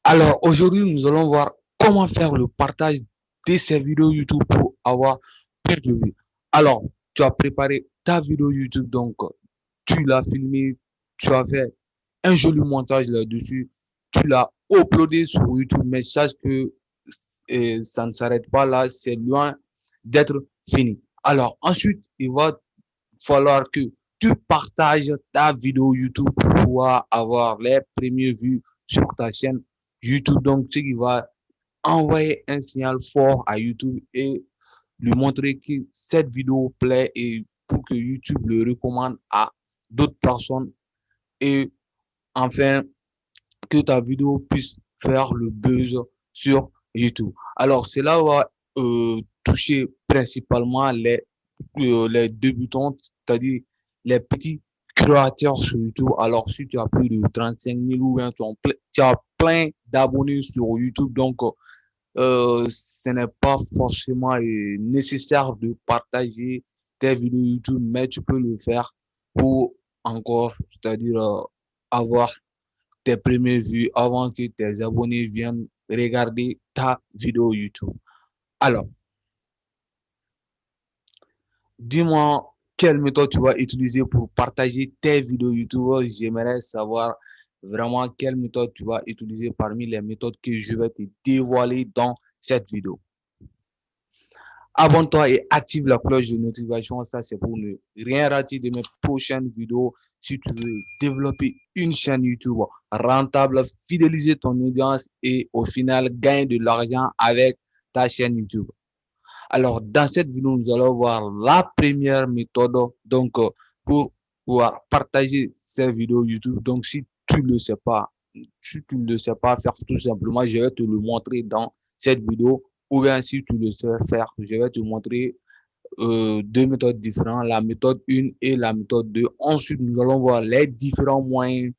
Alors, aujourd'hui, nous allons voir comment faire le partage de ces vidéos YouTube pour avoir plus de vues. Alors, tu as préparé ta vidéo YouTube, donc tu l'as filmé, tu as fait un joli montage là-dessus, tu l'as uploadé sur YouTube, mais sache que ça ne s'arrête pas là, c'est loin d'être fini. Alors, ensuite, il va falloir que tu partages ta vidéo YouTube pour pouvoir avoir les premières vues sur ta chaîne YouTube. Donc, ce qui va envoyer un signal fort à YouTube et lui montrer que cette vidéo plaît et pour que YouTube le recommande à d'autres personnes et enfin que ta vidéo puisse faire le buzz sur YouTube. Alors, cela va toucher principalement les débutants, c'est-à-dire les petits créateurs sur YouTube. Alors, si tu as plus de 35 000 ou bien tu as plein d'abonnés sur YouTube, donc ce n'est pas forcément nécessaire de partager tes vidéos YouTube, mais tu peux le faire pour encore, c'est-à-dire avoir tes premières vues avant que tes abonnés viennent regarder ta vidéo YouTube. Alors, dis-moi quelle méthode tu vas utiliser pour partager tes vidéos YouTube. J'aimerais savoir vraiment quelle méthode tu vas utiliser parmi les méthodes que je vais te dévoiler dans cette vidéo. Abonne-toi et active la cloche de notification. Ça, c'est pour ne rien rater de mes prochaines vidéos. Si tu veux développer une chaîne YouTube rentable, fidéliser ton audience et au final gagner de l'argent avec ta chaîne YouTube. Alors, dans cette vidéo, nous allons voir la première méthode donc pour pouvoir partager ces vidéos YouTube. Donc, si tu ne le sais pas, si tu ne le sais pas faire tout simplement, je vais te le montrer dans cette vidéo. Ou bien si tu le sais faire, je vais te montrer deux méthodes différentes, la méthode 1 et la méthode 2. Ensuite, nous allons voir les différents moyens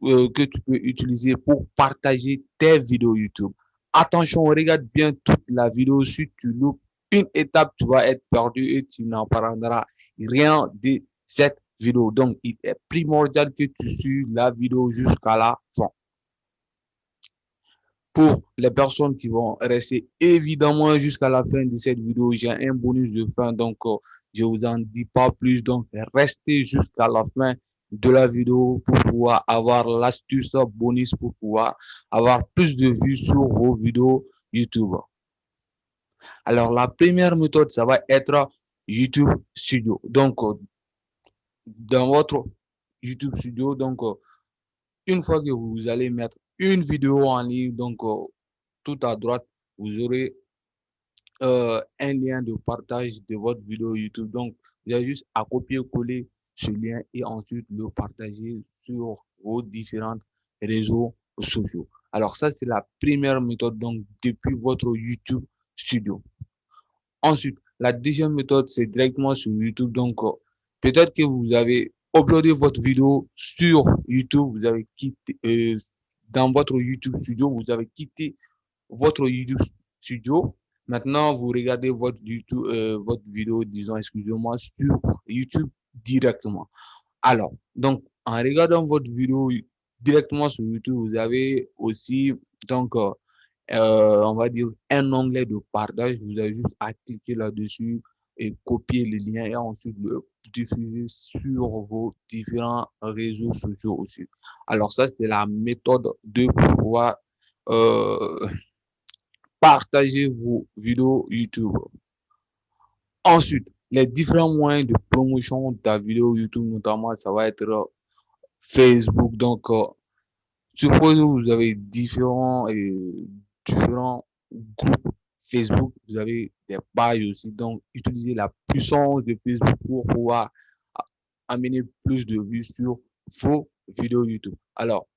que tu peux utiliser pour partager tes vidéos YouTube. Attention, regarde bien toute la vidéo. Si tu loupes une étape, tu vas être perdu et tu n'apprendras rien de cette vidéo. Donc, il est primordial que tu suives la vidéo jusqu'à la fin. Pour les personnes qui vont rester évidemment jusqu'à la fin de cette vidéo, j'ai un bonus de fin, donc je vous en dis pas plus. Donc, restez jusqu'à la fin de la vidéo pour pouvoir avoir l'astuce bonus pour pouvoir avoir plus de vues sur vos vidéos YouTube. Alors, la première méthode, ça va être YouTube Studio. Donc, dans votre YouTube Studio, donc, une fois que vous allez mettre une vidéo en ligne, donc, tout à droite, vous aurez un lien de partage de votre vidéo YouTube. Donc, vous avez juste à copier-coller ce lien et ensuite le partager sur vos différents réseaux sociaux. Alors, ça, c'est la première méthode, donc, depuis votre YouTube Studio. Ensuite, la deuxième méthode, c'est directement sur YouTube. Donc, peut-être que vous avez uploadé votre vidéo sur YouTube, vous avez quitté, dans votre YouTube Studio, vous avez quitté votre YouTube Studio. Maintenant, vous regardez votre YouTube, votre vidéo, disons, excusez-moi, sur YouTube directement. Alors, donc, en regardant votre vidéo directement sur YouTube, vous avez aussi, donc, on va dire, un onglet de partage. Vous avez juste à cliquer là-dessus et copier les liens et ensuite le diffuser sur vos différents réseaux sociaux aussi. Alors, ça, c'est la méthode de pouvoir euh, partager vos vidéos YouTube. Ensuite, les différents moyens de promotion de ta vidéo YouTube, notamment, ça va être Facebook. Donc, sur Facebook, vous avez différents groupes Facebook. Vous avez des pages aussi. Donc, utilisez la puissance de Facebook pour pouvoir amener plus de vues sur vos vidéos YouTube. Alors,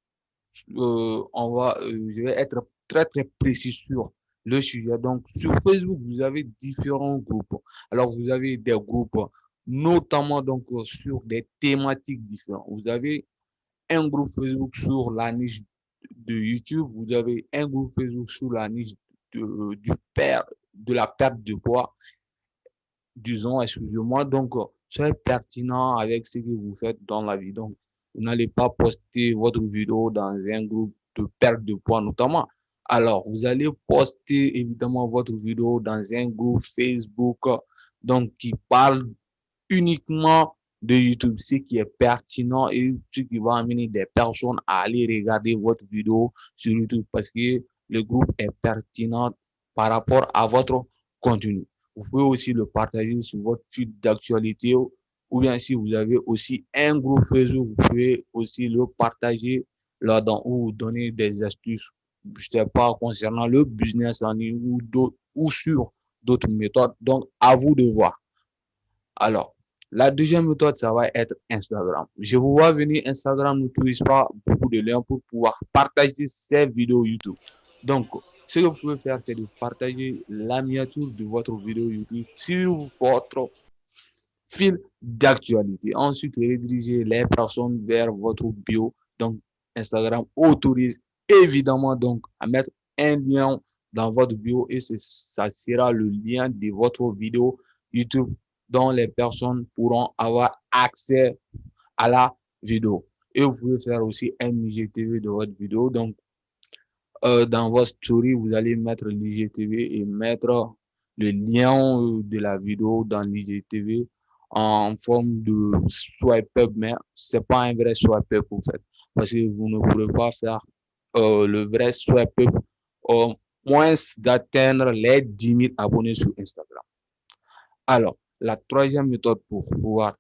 je vais être très très précis sur le sujet. Donc, sur Facebook, vous avez différents groupes. Alors, vous avez des groupes, notamment donc sur des thématiques différentes. Vous avez un groupe Facebook sur la niche de YouTube. Vous avez un groupe Facebook sur la niche de la perte de poids, disons, excusez-moi. Donc, soyez pertinent avec ce que vous faites dans la vie. Donc, vous n'allez pas poster votre vidéo dans un groupe de perte de poids notamment. Alors, vous allez poster évidemment votre vidéo dans un groupe Facebook donc qui parle uniquement de YouTube, ce qui est pertinent et ce qui va amener des personnes à aller regarder votre vidéo sur YouTube parce que le groupe est pertinent par rapport à votre contenu. Vous pouvez aussi le partager sur votre feed d'actualité ou bien si vous avez aussi un groupe Facebook, vous pouvez aussi le partager là-dedans ou vous donner des astuces, je sais pas, concernant le business en ligne ou d'autres ou sur d'autres méthodes. Donc, à vous de voir. Alors, la deuxième méthode, ça va être Instagram. Je vous vois venir, Instagram n'utilise pas beaucoup de liens pour pouvoir partager ces vidéos YouTube. Donc, ce que vous pouvez faire, c'est de partager la miniature de votre vidéo YouTube sur votre fil d'actualité. Ensuite, rediriger les personnes vers votre bio. Donc, Instagram autorise évidemment donc à mettre un lien dans votre bio et ça sera le lien de votre vidéo YouTube dont les personnes pourront avoir accès à la vidéo. Et vous pouvez faire aussi un IGTV de votre vidéo. Donc, dans votre story, vous allez mettre l'IGTV et mettre le lien de la vidéo dans l'IGTV en forme de swipe up, mais c'est pas un vrai swipe up en fait, parce que vous ne pourrez pas faire le vrai swipe up au moins d'atteindre les 10 000 abonnés sur Instagram. Alors, la troisième méthode pour pouvoir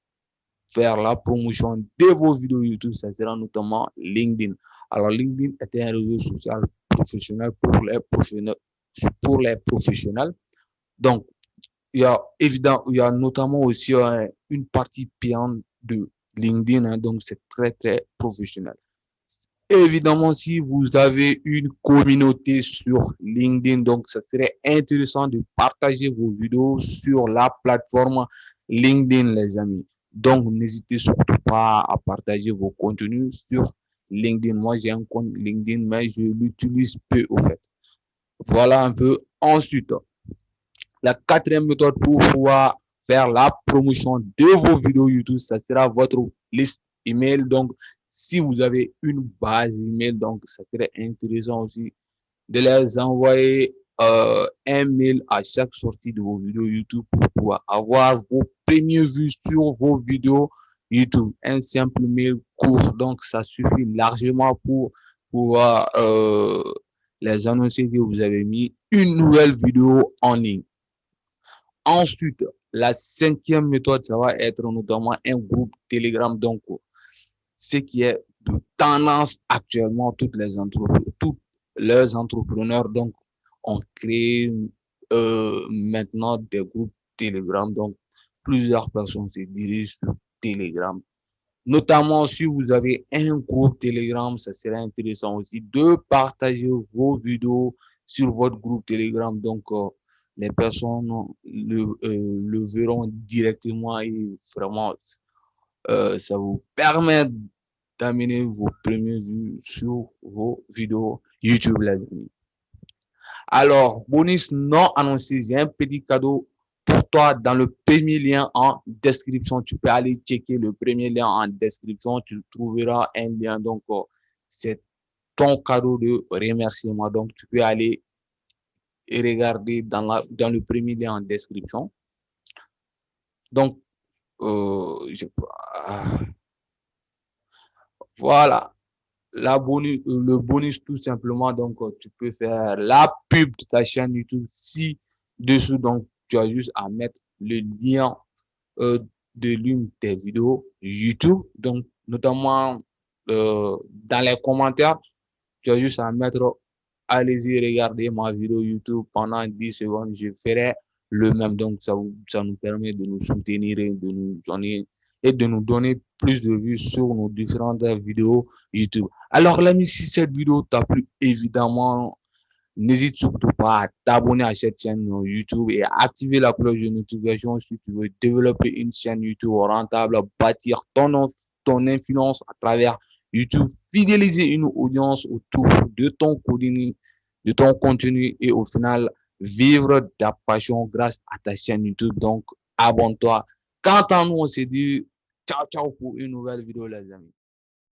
faire la promotion de vos vidéos YouTube, ça sera notamment LinkedIn. Alors, LinkedIn est un réseau social professionnel pour les professionnels. Donc, il y a notamment aussi une partie payante de LinkedIn, hein, donc c'est très, très professionnel. Évidemment, si vous avez une communauté sur LinkedIn, donc ça serait intéressant de partager vos vidéos sur la plateforme LinkedIn, les amis. Donc, n'hésitez surtout pas à partager vos contenus sur LinkedIn. Moi, j'ai un compte LinkedIn, mais je l'utilise peu au fait. Voilà un peu. Ensuite, la quatrième méthode pour pouvoir faire la promotion de vos vidéos YouTube, ça sera votre liste email. Donc, si vous avez une base email, donc ça serait intéressant aussi de les envoyer un mail à chaque sortie de vos vidéos YouTube pour pouvoir avoir vos premières vues sur vos vidéos YouTube. Un simple mail court, donc ça suffit largement pour pouvoir les annoncer que vous avez mis une nouvelle vidéo en ligne. Ensuite, la cinquième méthode, ça va être notamment un groupe Telegram. Donc, ce qui est de tendance actuellement, tous les entrepreneurs donc, ont créé maintenant des groupes Telegram. Donc, plusieurs personnes se dirigent sur Telegram. Notamment, si vous avez un groupe Telegram, ça serait intéressant aussi de partager vos vidéos sur votre groupe Telegram. Donc, les personnes le verront directement et vraiment, ça vous permet d'amener vos premières vues sur vos vidéos YouTube, les amis. Alors, bonus non annoncé, j'ai un petit cadeau pour toi dans le premier lien en description. Tu peux aller checker le premier lien en description. Tu trouveras un lien. Donc, c'est ton cadeau de remerciement. Donc, tu peux aller et regarder dans le premier lien en description. Donc, voilà. Le bonus tout simplement, donc tu peux faire la pub de ta chaîne YouTube ci-dessous. Donc, tu as juste à mettre le lien de l'une de tes vidéos YouTube. Donc, notamment dans les commentaires, tu as juste à mettre allez-y, regardez ma vidéo YouTube pendant 10 secondes. Je ferai le même. Donc, ça nous permet de nous soutenir et de nous donner plus de vues sur nos différentes vidéos YouTube. Alors, l'ami, si cette vidéo t'a plu, évidemment, n'hésite surtout pas à t'abonner à cette chaîne YouTube et à activer la cloche de notification si tu veux développer une chaîne YouTube rentable, bâtir ton influence à travers YouTube, fidéliser une audience autour de ton contenu et au final vivre ta passion grâce à ta chaîne YouTube. Donc, abonne-toi. Quant à nous, on se dit ciao, ciao pour une nouvelle vidéo, les amis.